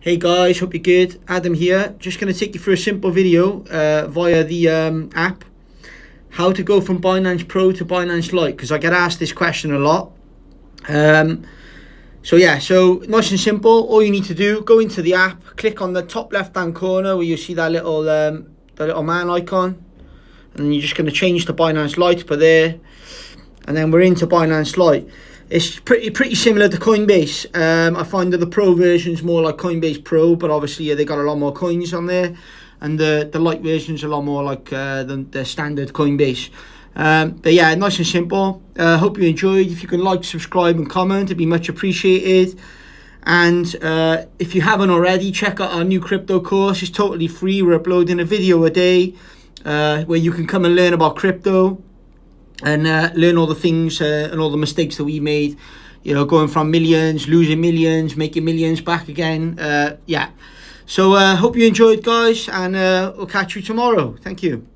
Hey guys, hope you're good. Adam here. Just going to take you through a simple video via the app. How to go from Binance Pro to Binance Lite, because I get asked this question a lot. So nice and simple. All you need to do, go into the app, click on the top left hand corner where you see that little man icon, and then you're just going to change to Binance Lite per there, and then we're into Binance Lite. It's pretty similar to Coinbase. I find that the Pro version is more like Coinbase Pro, but obviously they got a lot more coins on there, and the Lite version is a lot more like the standard Coinbase. But yeah, nice and simple. Hope you enjoyed. If you can like, subscribe and comment, it'd be much appreciated. And if you haven't already, check out our new crypto course. It's totally free. We're uploading a video a day where you can come and learn about crypto and learn all the things and all the mistakes that we made, going from millions, losing millions, making millions back again. So hope you enjoyed, guys, and we'll catch you tomorrow. Thank you.